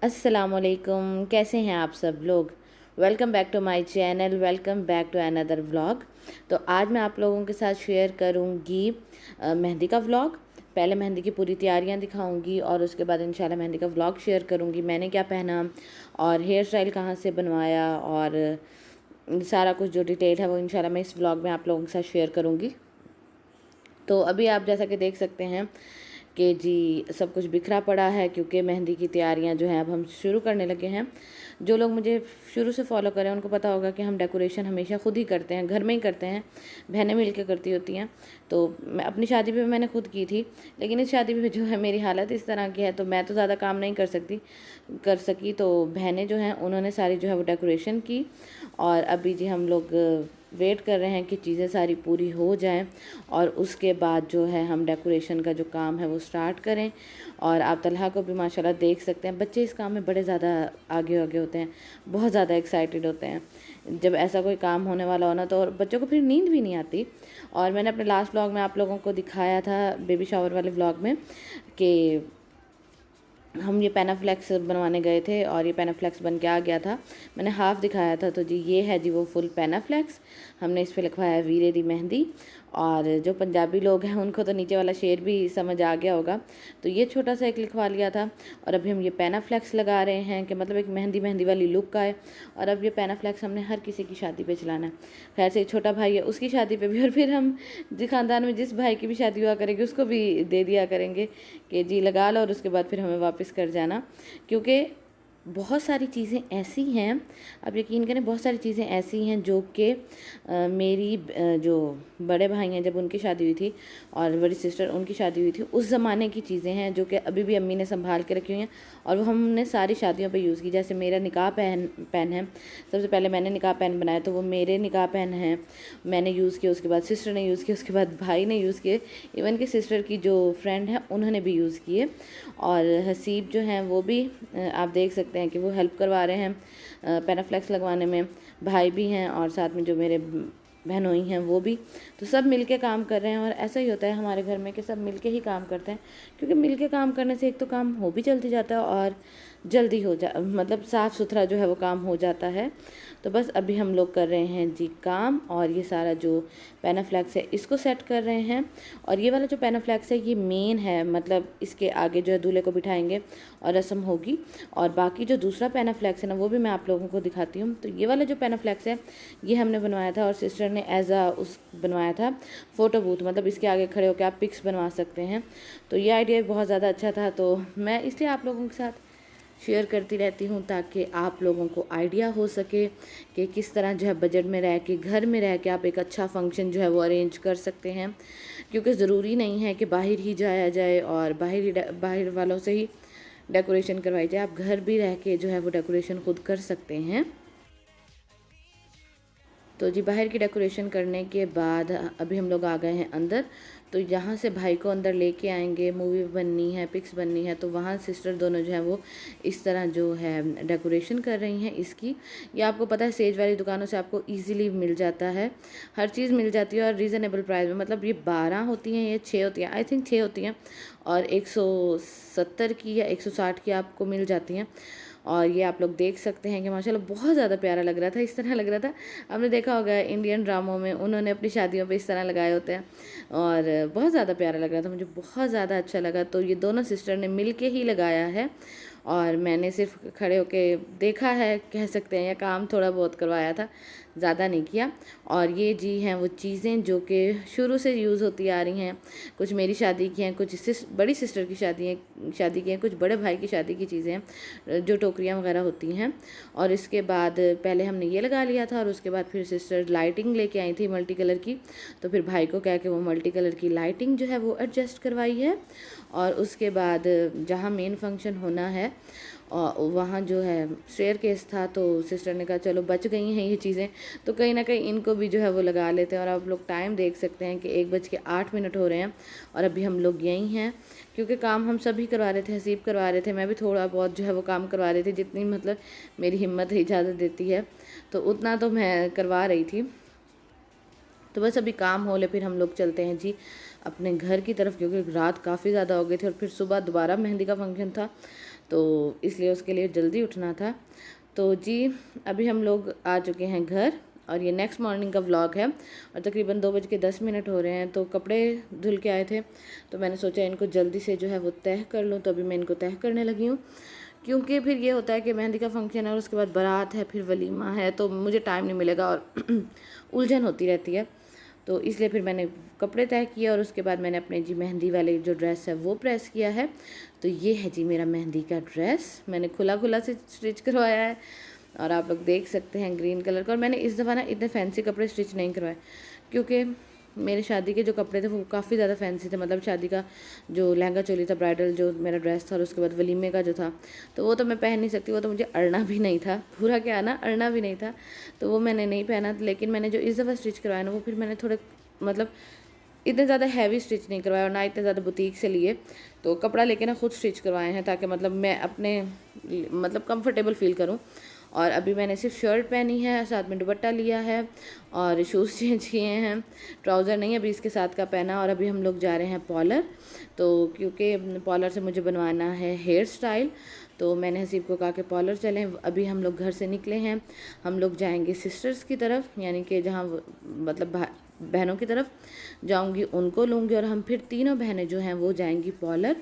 अस्सलामुअलैकुम, कैसे हैं आप सब लोग। Welcome back to my channel, welcome back to another vlog. तो आज मैं आप लोगों के साथ शेयर करूंगी मेहंदी का व्लॉग। पहले मेहंदी की पूरी तैयारियां दिखाऊंगी और उसके बाद इंशाल्लाह मेहंदी का व्लॉग शेयर करूंगी, मैंने क्या पहना और हेयर स्टाइल कहाँ से बनवाया और सारा कुछ जो डिटेल है वो इंशाल्लाह मैं इस व्लॉग में आप लोगों के साथ शेयर करूँगी। तो अभी आप जैसा कि देख सकते हैं कि जी सब कुछ बिखरा पड़ा है, क्योंकि मेहंदी की तैयारियां जो हैं अब हम शुरू करने लगे हैं। जो लोग मुझे शुरू से फॉलो करें उनको पता होगा कि हम डेकोरेशन हमेशा खुद ही करते हैं, घर में ही करते हैं, बहनें मिल के करती होती हैं। तो मैं अपनी शादी पे मैंने खुद की थी, लेकिन इस शादी पे जो है मेरी हालत इस तरह की है तो मैं तो ज़्यादा काम नहीं कर सकी। तो बहनें जो हैं उन्होंने सारी जो है वो डेकोरेशन की और अभी जी हम लोग वेट कर रहे हैं कि चीज़ें सारी पूरी हो जाएं और उसके बाद जो है हम डेकोरेशन का जो काम है वो स्टार्ट करें। और आप तलहा को भी माशाल्लाह देख सकते हैं, बच्चे इस काम में बड़े ज़्यादा आगे आगे होते हैं, बहुत ज़्यादा एक्साइटेड होते हैं जब ऐसा कोई काम होने वाला हो ना, तो बच्चों को फिर नींद भी नहीं आती। और मैंने अपने लास्ट व्लॉग में आप लोगों को दिखाया था, बेबी शावर वाले व्लॉग में, कि हम ये पेनाफ्लेक्स बनवाने गए थे और ये पेनाफ्लेक्स बन के आ गया था। मैंने हाफ़ दिखाया था, तो जी ये है जी वो फुल पेनाफ्लेक्स। हमने इस पे लिखवाया है वीरे दी मेहंदी। और जो पंजाबी लोग हैं उनको तो नीचे वाला शेर भी समझ आ गया होगा, तो ये छोटा सा एक लिखवा लिया था। और अभी हम ये पेनाफ्लेक्स लगा रहे हैं कि मतलब एक मेहंदी मेहंदी वाली लुक आए। और अब ये पेनाफ्लेक्स हमने हर किसी की शादी पे चलाना है। खैर से एक छोटा भाई है उसकी शादी पे भी, और फिर हम जिस ख़ानदान में जिस भाई की भी शादी हुआ करेगी उसको भी दे दिया करेंगे कि जी लगा लो, और उसके बाद फिर हमें वापस कर जाना। क्योंकि बहुत सारी चीज़ें ऐसी हैं, आप यकीन करें, बहुत सारी चीज़ें ऐसी हैं जो कि मेरी जो बड़े भाई हैं जब उनकी शादी हुई थी और बड़ी सिस्टर उनकी शादी हुई थी, उस ज़माने की चीज़ें हैं जो कि अभी भी अम्मी ने संभाल के रखी हुई हैं और वो हमने सारी शादियों पे यूज़ की। जैसे मेरा निकाह पेन है, सबसे पहले मैंने निकाह पेन बनाया तो वो मेरे निकाह पेन है, मैंने यूज़ किया, उसके बाद सिस्टर ने यूज़ किया, उसके बाद भाई ने यूज़ किए, इवन कि सिस्टर की जो फ्रेंड है उन्होंने भी यूज़ किए। और हसीब जो हैं वो भी आप देख सकते हैं कि वो हेल्प करवा रहे हैं पेनाफ्लेक्स लगवाने में। भाई भी हैं और साथ में जो मेरे बहनोई हैं वो भी, तो सब मिलके काम कर रहे हैं। और ऐसा ही होता है हमारे घर में कि सब मिलके ही काम करते हैं, क्योंकि मिलके काम करने से एक तो काम हो भी जल्दी जाता है और जल्दी मतलब साफ़ सुथरा जो है वो काम हो जाता है। तो बस अभी हम लोग कर रहे हैं जी काम, और ये सारा जो पेनाफ्लेक्स है इसको सेट कर रहे हैं। और ये वाला जो पेनाफ्लेक्स है ये मेन है, मतलब इसके आगे जो है दूल्हे को बिठाएंगे और रस्म होगी। और बाकी जो दूसरा पेनाफ्लेक्स है ना वो भी मैं आप लोगों को दिखाती हूँ। तो ये वाला जो पेनाफ्लेक्स है ये हमने बनवाया था और सिस्टर ने उस बनवाया था फ़ोटो बूथ, मतलब इसके आगे खड़े होकर आप पिक्स बनवा सकते हैं। तो ये आइडिया बहुत ज़्यादा अच्छा था, तो मैं इसलिए आप लोगों के साथ शेयर करती रहती हूँ ताकि आप लोगों को आइडिया हो सके कि किस तरह जो है बजट में रह के, घर में रह के आप एक अच्छा फंक्शन जो है वो अरेंज कर सकते हैं। क्योंकि ज़रूरी नहीं है कि बाहर ही जाया जाए और बाहर वालों से ही डेकोरेशन करवाई जाए, आप घर भी रह के जो है वो डेकोरेशन खुद कर सकते हैं। तो जी बाहर की डेकोरेशन करने के बाद अभी हम लोग आ गए हैं अंदर। तो यहाँ से भाई को अंदर लेके आएंगे, मूवी बननी है, पिक्स बननी है, तो वहाँ सिस्टर दोनों जो है वो इस तरह जो है डेकोरेशन कर रही हैं इसकी। ये आपको पता है सेज वाली दुकानों से आपको इजीली मिल जाता है, हर चीज़ मिल जाती है और रीज़नेबल प्राइस में। मतलब ये 12 होती हैं, ये 6 होती हैं, आई थिंक 6 होती हैं, और 170 की या 160 की आपको मिल जाती हैं। और ये आप लोग देख सकते हैं कि माशाल्लाह बहुत ज़्यादा प्यारा लग रहा था। इस तरह लग रहा था, आपने देखा होगा इंडियन ड्रामों में उन्होंने अपनी शादियों पे इस तरह लगाए होते हैं, और बहुत ज़्यादा प्यारा लग रहा था, मुझे बहुत ज़्यादा अच्छा लगा। तो ये दोनों सिस्टर ने मिल के ही लगाया है और मैंने सिर्फ खड़े होके देखा है कह सकते हैं, या काम थोड़ा बहुत करवाया था, ज़्यादा नहीं किया। और ये जी हैं वो चीज़ें जो कि शुरू से यूज़ होती आ रही हैं, कुछ मेरी शादी की हैं, कुछ बड़ी सिस्टर की शादी की हैं, कुछ बड़े भाई की शादी की चीज़ें हैं, जो टोकरियाँ वगैरह होती हैं। और इसके बाद पहले हमने ये लगा लिया था और उसके बाद फिर सिस्टर लाइटिंग लेके आई थी मल्टी कलर की, तो फिर भाई को कह के वो मल्टी कलर की लाइटिंग जो है वो एडजस्ट करवाई है। और उसके बाद जहाँ मेन फंक्शन होना है और वहाँ जो है स्टेयर केस था, तो सिस्टर ने कहा चलो बच गई हैं ये चीज़ें, तो कहीं ना कहीं इनको भी जो है वो लगा लेते हैं। और आप लोग टाइम देख सकते हैं कि 1:08 हो रहे हैं और अभी हम लोग यहीं हैं, क्योंकि काम हम सभी करवा रहे थे, हसीब करवा रहे थे, मैं भी थोड़ा बहुत जो है वो काम करवा रही थी, जितनी मतलब मेरी हिम्मत इजाज़त देती है तो उतना तो मैं करवा रही थी। तो बस अभी काम हो ले फिर हम लोग चलते हैं जी अपने घर की तरफ, क्योंकि रात काफ़ी ज़्यादा हो गई थी और फिर सुबह दोबारा मेहंदी का फंक्शन था। तो इसलिए उसके लिए जल्दी उठना था। तो जी अभी हम लोग आ चुके हैं घर और ये नेक्स्ट मॉर्निंग का व्लॉग है और तकरीबन 2:10 हो रहे हैं। तो कपड़े धुल के आए थे तो मैंने सोचा इनको जल्दी से जो है वो तह कर लूँ, तो अभी मैं इनको तह करने लगी हूँ, क्योंकि फिर ये होता है कि मेहंदी का फंक्शन है और उसके बाद बारात है, फिर वलीमा है, तो मुझे टाइम नहीं मिलेगा और उलझन होती रहती है। तो इसलिए फिर मैंने कपड़े तय किए और उसके बाद मैंने अपने जी मेहंदी वाले जो ड्रेस है वो प्रेस किया है। तो ये है जी मेरा मेहंदी का ड्रेस, मैंने खुला से स्टिच करवाया है और आप लोग देख सकते हैं ग्रीन कलर का। और मैंने इस दफ़ा ना इतने फैंसी कपड़े स्टिच नहीं करवाए, क्योंकि मेरे शादी के जो कपड़े थे वो काफ़ी ज़्यादा फैंसी थे। मतलब शादी का जो लहंगा चोली था, ब्राइडल जो मेरा ड्रेस था, और उसके बाद वलीमे का जो था, तो वो तो मैं पहन नहीं सकती, वो तो मुझे अड़ना भी नहीं था, पूरा क्या ना अड़ना भी नहीं था, तो वो मैंने नहीं पहना। लेकिन मैंने जो इस दफ़ा स्टिच करवाया ना वो फिर मैंने थोड़े मतलब इतने ज़्यादा हैवी स्टिच नहीं करवाया और ना इतने ज़्यादा बुटीक से लिए, तो कपड़ा लेके ना खुद स्टिच करवाए हैं ताकि मतलब मैं अपने मतलब कंफर्टेबल फ़ील करूँ। और अभी मैंने सिर्फ शर्ट पहनी है, साथ में दुपट्टा लिया है और शूज़ चेंज किए हैं, ट्राउज़र नहीं अभी इसके साथ का पहना। और अभी हम लोग जा रहे हैं पॉलर, तो क्योंकि पॉलर से मुझे बनवाना है हेयर स्टाइल, तो मैंने हसीब को कहा कि पॉलर चलें। अभी हम लोग घर से निकले हैं, हम लोग जाएंगे सिस्टर्स की तरफ, यानी कि जहाँ मतलब बहनों की तरफ जाऊंगी, उनको लूँगी और हम फिर तीनों बहनें जो हैं वो जाएंगी पॉलर,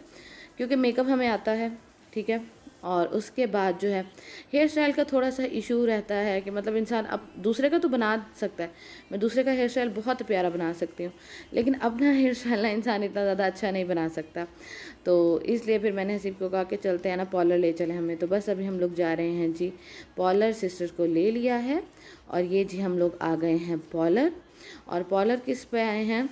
क्योंकि मेकअप हमें आता है, ठीक है। और उसके बाद जो है हेयर स्टाइल का थोड़ा सा इशू रहता है कि मतलब इंसान अब दूसरे का तो बना सकता है, मैं दूसरे का हेयर स्टाइल बहुत प्यारा बना सकती हूँ, लेकिन अपना हेयर स्टाइल ना इंसान इतना ज़्यादा अच्छा नहीं बना सकता। तो इसलिए फिर मैंने हसीब को कहा कि चलते हैं ना पॉलर ले चले हमें। तो बस अभी हम लोग जा रहे हैं जी पॉलर, सिस्टर्स को ले लिया है और ये जी हम लोग आ गए हैं पॉलर। और पॉलर किस पे आए हैं,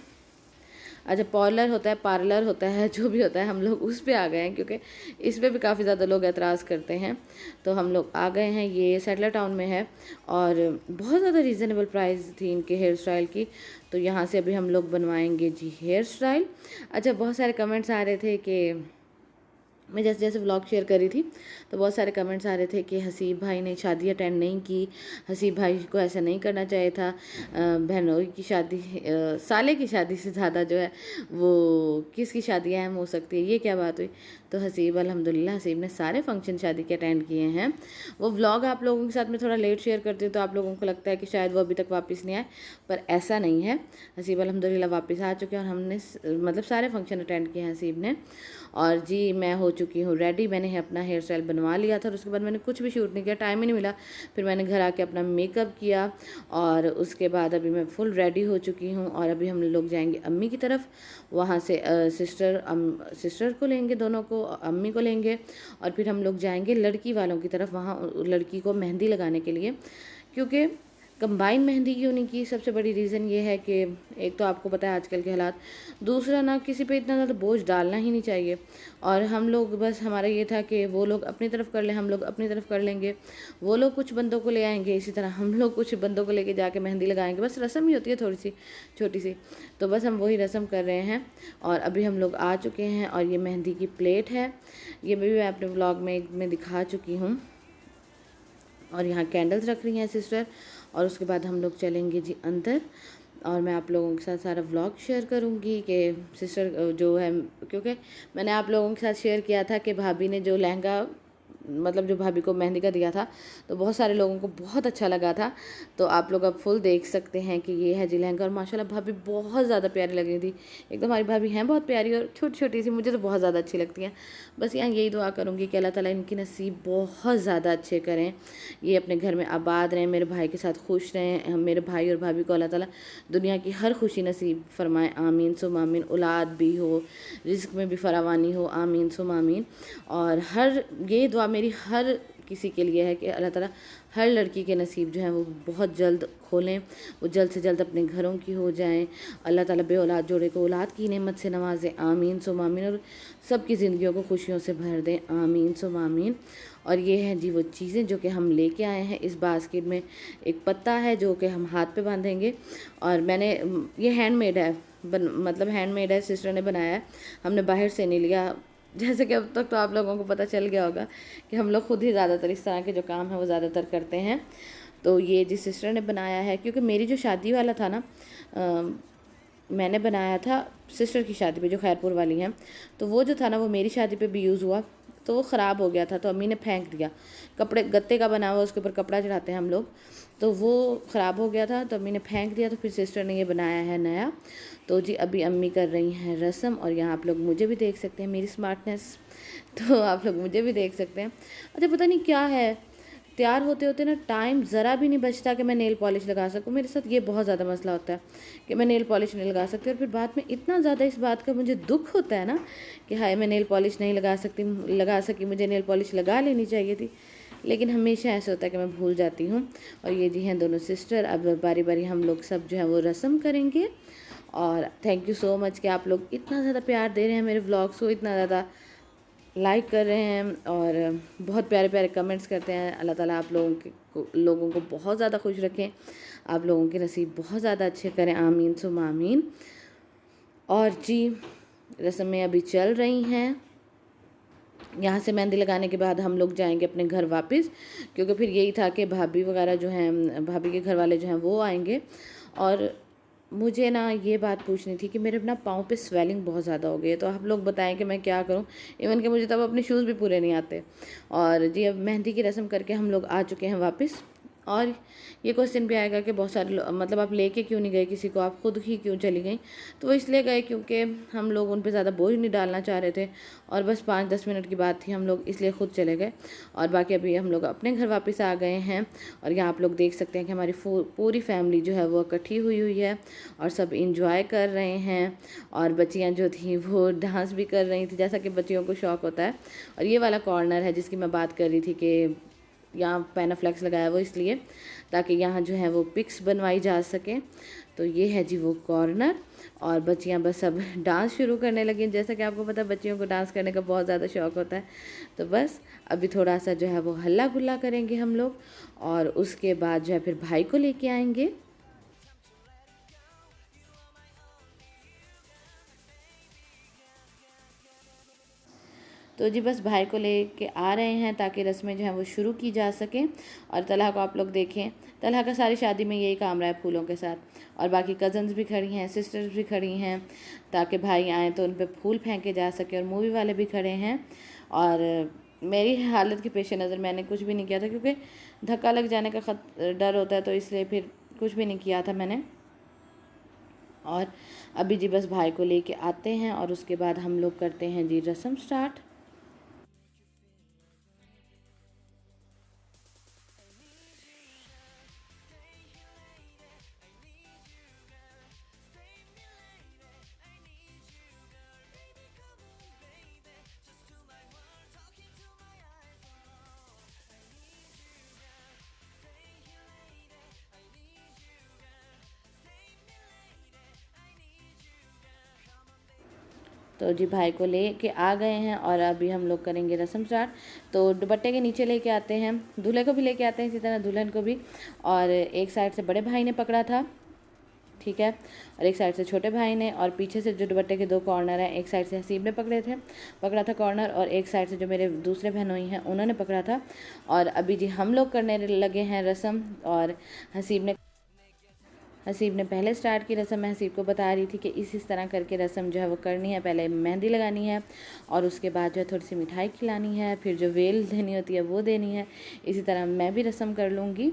अच्छा पॉलर होता है, पार्लर होता है, जो भी होता है, हम लोग उस पे आ गए हैं क्योंकि इस पे भी काफ़ी ज़्यादा लोग एतराज़ करते हैं। तो हम लोग आ गए हैं, ये सेटलर टाउन में है और बहुत ज़्यादा रीज़नेबल प्राइस थी इनके हेयर स्टाइल की। तो यहाँ से अभी हम लोग बनवाएंगे जी हेयर स्टाइल। अच्छा बहुत सारे कमेंट्स आ रहे थे कि मैं जैसे जैसे व्लॉग शेयर कर रही थी तो बहुत सारे कमेंट्स आ रहे थे कि हसीब भाई ने शादी अटेंड नहीं की, हसीब भाई को ऐसा नहीं करना चाहिए था, बहनों की शादी साले की शादी से ज़्यादा जो है वो किसकी शादी अहम हो सकती है, ये क्या बात हुई। तो हसीब अल्हम्दुलिल्लाह हसीब ने सारे फंक्शन शादी के अटेंड किए हैं। वो व्लॉग आप लोगों के साथ में थोड़ा लेट शेयर करती हूँ तो आप लोगों को लगता है कि शायद वो अभी तक वापस नहीं आए, पर ऐसा नहीं है। हसीब अल्हम्दुलिल्लाह वापस आ चुके हैं और हमने मतलब सारे फंक्शन अटेंड किए हैं हसीब ने। और जी मैं हो चुकी हूँ रेडी, मैंने अपना हेयर स्टाइल बनवा लिया था और उसके बाद मैंने कुछ भी शूट नहीं किया, टाइम ही नहीं मिला। फिर मैंने घर आके अपना मेकअप किया और उसके बाद अभी मैं फुल रेडी हो चुकी हूँ और अभी हम लोग जाएंगे अम्मी की तरफ। वहाँ से सिस्टर को लेंगे, दोनों को, अम्मी को लेंगे और फिर हम लोग जाएंगे लड़की वालों की तरफ, वहाँ लड़की को मेहंदी लगाने के लिए। क्योंकि कंबाइन मेहंदी की होने की सबसे बड़ी रीज़न ये है कि एक तो आपको पता है आजकल के हालात, दूसरा ना किसी पे इतना ज़्यादा बोझ डालना ही नहीं चाहिए। और हम लोग बस हमारा ये था कि वो लोग अपनी तरफ कर लें, हम लोग अपनी तरफ कर लेंगे, वो लोग कुछ बंदों को ले आएंगे, इसी तरह हम लोग कुछ बंदों को लेके जाके मेहंदी लगाएंगे। बस रस्म ही होती है थोड़ी सी छोटी सी, तो बस हम वही रस्म कर रहे हैं। और अभी हम लोग आ चुके हैं और ये मेहंदी की प्लेट है, ये भी मैं अपने व्लॉग में दिखा चुकी हूँ। और यहाँ कैंडल्स रख रही हैं सिस्टर और उसके बाद हम लोग चलेंगे जी अंदर और मैं आप लोगों के साथ सारा व्लॉग शेयर करूँगी कि सिस्टर जो है, क्योंकि मैंने आप लोगों के साथ शेयर किया था कि भाभी ने जो लहंगा मतलब जो भाभी को मेहंदी का दिया था तो बहुत सारे लोगों को बहुत अच्छा लगा था। तो आप लोग अब फुल देख सकते हैं कि ये है जी लहंगा और माशाल्लाह भाभी बहुत ज़्यादा प्यारी लग रही थी। एकदम हमारी भाभी हैं बहुत प्यारी और छोटी छोटी सी, मुझे तो बहुत ज़्यादा अच्छी लगती हैं। बस यहाँ यही दुआ करूँगी कि अल्लाह ताला इनकी नसीब बहुत ज़्यादा अच्छे करें, ये अपने घर में आबाद रहें, मेरे भाई के साथ खुश रहें, मेरे भाई और भाभी को अल्लाह ताला दुनिया की हर खुशी नसीब फरमाए, आमीन सुम आमीन। औलाद भी हो, रिज़्क़ में भी फरावानी हो, आमीन सुम आमीन। और हर ये दुआ मेरी हर किसी के लिए है कि अल्लाह ताला हर लड़की के नसीब जो है वो बहुत जल्द खोलें, वो जल्द से जल्द अपने घरों की हो जाएं। अल्लाह ताला बे औलाद जोड़े को औलाद की नेमत से नवाजें, आमीन सुम आमीन। और सबकी ज़िंदगियों को खुशियों से भर दें, आमीन सुम आमीन। और ये हैं जी वो चीज़ें जो कि हम लेके आए हैं। इस बास्केट में एक पत्ता है जो कि हम हाथ पे बांधेंगे और मैंने ये हैंडमेड है, मतलब हैंडमेड है, सिस्टर ने बनाया है, हमने बाहर से नहीं लिया। जैसे कि अब तक तो आप लोगों को पता चल गया होगा कि हम लोग खुद ही ज़्यादातर इस तरह के जो काम है वो ज़्यादातर करते हैं। तो ये जिस सिस्टर ने बनाया है, क्योंकि मेरी जो शादी वाला था ना मैंने बनाया था सिस्टर की शादी पे जो खैरपुर वाली हैं, तो वो जो था ना वो मेरी शादी पे भी यूज़ हुआ। तो वो ख़राब हो गया था, तो अम्मी ने फेंक दिया। कपड़े गत्ते का बना हुआ, उसके ऊपर कपड़ा चढ़ाते हैं हम लोग, तो वो ख़राब हो गया था, तो अम्मी ने फेंक दिया। तो फिर सिस्टर ने ये बनाया है नया। तो जी अभी अम्मी कर रही हैं रसम, और यहाँ आप लोग मुझे भी देख सकते हैं, मेरी स्मार्टनेस। तो आप लोग मुझे भी देख सकते हैं। अच्छा पता नहीं क्या है, तैयार होते होते ना टाइम ज़रा भी नहीं बचता कि मैं नेल पॉलिश लगा सकूँ। मेरे साथ ये बहुत ज़्यादा मसला होता है कि मैं नेल पॉलिश नहीं लगा सकती, और फिर बाद में इतना ज़्यादा इस बात का मुझे दुख होता है ना कि हाय मैं नेल पॉलिश नहीं लगा सकी, मुझे नेल पॉलिश लगा लेनी चाहिए थी। लेकिन हमेशा ऐसा होता है कि मैं भूल जाती हूँ। और ये जी हैं दोनों सिस्टर, अब बारी बारी हम लोग सब जो है वो रस्म करेंगे। और थैंक यू सो मच कि आप लोग इतना ज़्यादा प्यार दे रहे हैं मेरे व्लॉग्स को, इतना ज़्यादा लाइक कर रहे हैं और बहुत प्यारे प्यारे कमेंट्स करते हैं। अल्लाह ताला आप लोगों को बहुत ज़्यादा खुश रखें, आप लोगों के नसीब बहुत ज़्यादा अच्छे करें, आमीन सुम आमीन। और जी रस्में अभी चल रही हैं। यहाँ से मेहंदी लगाने के बाद हम लोग जाएंगे अपने घर वापस, क्योंकि फिर यही था कि भाभी वगैरह जो हैं, भाभी के घर वाले जो हैं वो आएंगे। और मुझे ना ये बात पूछनी थी कि मेरे ना पाँव पे स्वेलिंग बहुत ज़्यादा हो गई है, तो आप लोग बताएं कि मैं क्या करूं। इवन कि मुझे तब अपने शूज़ भी पूरे नहीं आते। और जी अब मेहंदी की रस्म करके हम लोग आ चुके हैं वापस। और ये क्वेश्चन भी आएगा कि बहुत सारे मतलब आप लेके क्यों नहीं गए किसी को, आप खुद ही क्यों चली गई। तो वो इसलिए गए क्योंकि हम लोग उन पे ज़्यादा बोझ नहीं डालना चाह रहे थे, और बस 5-10 मिनट की बात थी, हम लोग इसलिए खुद चले गए। और बाकी अभी हम लोग अपने घर वापस आ गए हैं। और यहाँ आप लोग देख सकते हैं कि हमारी पूरी फैमिली जो है वो इकट्ठी हुई है, और सब इंजॉय कर रहे हैं। और बच्चियाँ जो थी वो डांस भी कर रही थी, जैसा कि बच्चियों को शौक़ होता है। और ये वाला कॉर्नर है जिसकी मैं बात कर रही थी कि यहाँ पैनाफ्लेक्स लगाया वो इसलिए ताकि यहाँ जो है वो पिक्स बनवाई जा सके। तो ये है जी वो कॉर्नर, और बच्चियाँ बस अब डांस शुरू करने लगी। जैसा कि आपको पता है बच्चियों को डांस करने का बहुत ज़्यादा शौक़ होता है। तो बस अभी थोड़ा सा जो है वो हल्ला गुल्ला करेंगे हम लोग, और उसके बाद जो है फिर भाई को लेके आएंगे। तो जी बस भाई को लेके आ रहे हैं ताकि रस्में जो हैं वो शुरू की जा सकें। और तलहा को आप लोग देखें, तलहा का सारी शादी में यही काम रहा है फूलों के साथ। और बाकी कज़न्स भी खड़ी हैं, सिस्टर्स भी खड़ी हैं, ताकि भाई आएँ तो उन पर फूल फेंके जा सके। और मूवी वाले भी खड़े हैं। और मेरी हालत के पेश नज़र मैंने कुछ भी नहीं किया था, क्योंकि धक्का लग जाने का डर होता है, तो इसलिए फिर कुछ भी नहीं किया था मैंने। और अभी जी बस भाई को लेके आते हैं, और उसके बाद हम लोग करते हैं जी रस्म स्टार्ट। तो जी भाई को ले के आ गए हैं, और अभी हम लोग करेंगे रस्म स्टार्ट। तो दुपट्टे के नीचे लेके आते हैं, दूल्हे को भी लेके आते हैं, इसी तरह दुल्हन को भी। और एक साइड से बड़े भाई ने पकड़ा था, ठीक है, और एक साइड से छोटे भाई ने। और पीछे से जो दुपट्टे के 2 कॉर्नर हैं, एक साइड से हसीब ने पकड़ा था कॉर्नर, और एक साइड से जो मेरे दूसरे बहनोई हैं उन्होंने पकड़ा था। और अभी जी हम लोग करने लगे हैं रस्म। और हसीब ने पहले स्टार्ट की रस्म। मैं हसीब को बता रही थी कि इस तरह करके रस्म जो है वो करनी है। पहले मेहंदी लगानी है, और उसके बाद जो है थोड़ी सी मिठाई खिलानी है, फिर जो वेल देनी होती है वो देनी है। इसी तरह मैं भी रस्म कर लूँगी।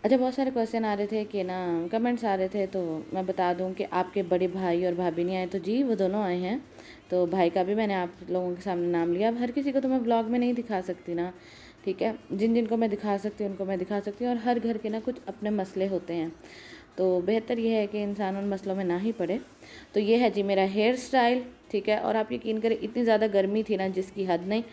अच्छा बहुत सारे क्वेश्चन आ रहे थे कि ना, कमेंट्स आ रहे थे, तो मैं बता दूं कि आपके बड़े भाई और भाभी नहीं आए। तो जी वो दोनों आए हैं। तो भाई का भी मैंने आप लोगों के सामने नाम लिया। अब हर किसी को तो मैं ब्लॉग में नहीं दिखा सकती ना, ठीक है। जिनको मैं दिखा सकती हूँ उनको मैं दिखा सकती हूँ, और हर घर के ना कुछ अपने मसले होते हैं, तो बेहतर ये है कि इंसान उन मसलों में ना ही पड़े। तो ये है जी मेरा हेयर स्टाइल, ठीक है। और आप यकीन करें इतनी ज़्यादा गर्मी थी ना जिसकी हद नहीं।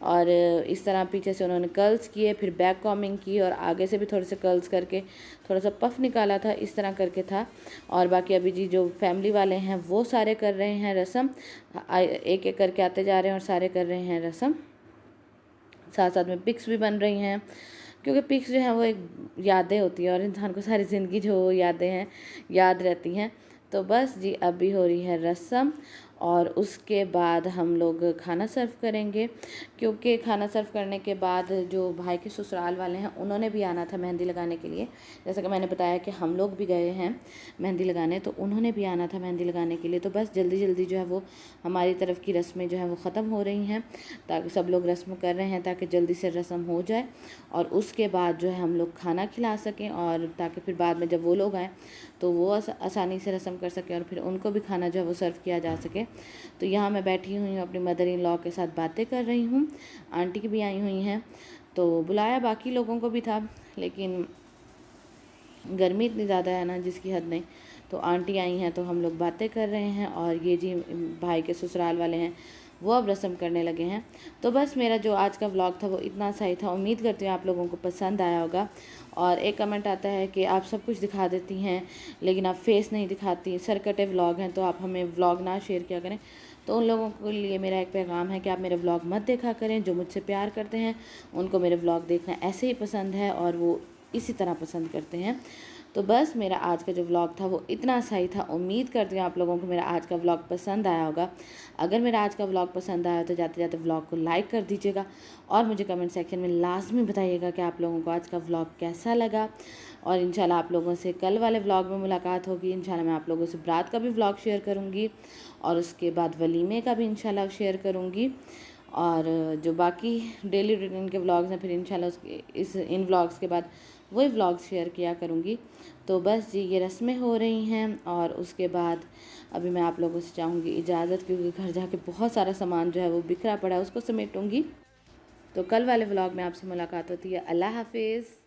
और इस तरह पीछे से उन्होंने कर्ल्स किए, फिर बैक कॉमिंग की, और आगे से भी थोड़े से कर्ल्स करके थोड़ा सा पफ निकाला था, इस तरह करके था। और बाकी अभी जी जो फैमिली वाले हैं वो सारे कर रहे हैं रस्म, एक एक करके आते जा रहे हैं और सारे कर रहे हैं रस्म। साथ साथ में पिक्स भी बन रही हैं, क्योंकि पिक्स जो हैं वो एक यादें होती हैं, और इंसान को सारी ज़िंदगी जो यादें हैं याद रहती हैं। तो बस जी अभी हो रही है रस्म, और उसके बाद हम लोग खाना सर्व करेंगे, क्योंकि खाना सर्व करने के बाद जो भाई के ससुराल वाले हैं उन्होंने भी आना था मेहंदी लगाने के लिए। जैसा कि मैंने बताया कि हम लोग भी गए हैं मेहंदी लगाने, तो उन्होंने भी आना था मेहंदी लगाने के लिए। तो बस जल्दी जल्दी जो है वो हमारी तरफ की रस्में जो है वो ख़त्म हो रही हैं, ताकि सब लोग रस्म कर रहे हैं ताकि जल्दी से रस्म हो जाए और उसके बाद जो है हम लोग खाना खिला सकें, और ताकि फिर बाद में जब वो लोग आएँ तो वो आसानी से रस्म कर सकें और फिर उनको भी खाना जो है वो सर्व किया जा सके। तो यहाँ मैं बैठी हुई हूँ अपनी मदर इन लॉ के साथ बातें कर रही हूँ। आंटी भी आई हुई हैं, तो बुलाया बाकी लोगों को भी था, लेकिन गर्मी इतनी ज़्यादा है ना जिसकी हद नहीं। तो आंटी आई हैं तो हम लोग बातें कर रहे हैं, और ये जी भाई के ससुराल वाले हैं वो अब रस्म करने लगे हैं। तो बस मेरा जो आज का व्लॉग था वो इतना सही था। उम्मीद करती हूँ आप लोगों को पसंद आया होगा। और एक कमेंट आता है कि आप सब कुछ दिखा देती हैं लेकिन आप फेस नहीं दिखाती, सरकटे व्लॉग हैं तो आप हमें व्लॉग ना शेयर किया करें। तो उन लोगों के लिए मेरा एक पैगाम है कि आप मेरे व्लॉग मत देखा करें। जो मुझसे प्यार करते हैं उनको मेरे व्लॉग देखना ऐसे ही पसंद है और वो इसी तरह पसंद करते हैं। तो बस मेरा आज का जो व्लॉग था वो इतना सही था। उम्मीद करती हूँ आप लोगों को मेरा आज का व्लॉग पसंद आया होगा। अगर मेरा आज का व्लॉग पसंद आया तो जाते जाते व्लॉग को लाइक कर दीजिएगा, और मुझे कमेंट सेक्शन में लाजमी बताइएगा कि आप लोगों को आज का व्लॉग कैसा लगा। और इंशाल्लाह आप लोगों से कल वाले व्लॉग में मुलाकात होगी। इंशाल्लाह मैं आप लोगों से बारात का भी व्लॉग शेयर करूँगी, और उसके बाद वलीमे का भी इंशाल्लाह शेयर करूँगी। और जो बाकी डेली रूटीन के व्लॉग्स हैं फिर इंशाल्लाह उसके इन व्लॉग्स के बाद वही व्लॉग्स शेयर किया करूँगी। तो बस जी ये रस्में हो रही हैं, और उसके बाद अभी मैं आप लोगों से चाहूँगी इजाज़त, क्योंकि घर जाके बहुत सारा सामान जो है वो बिखरा पड़ा है उसको समेटूँगी। तो कल वाले व्लॉग में आपसे मुलाकात होती है। अल्लाह हाफिज़।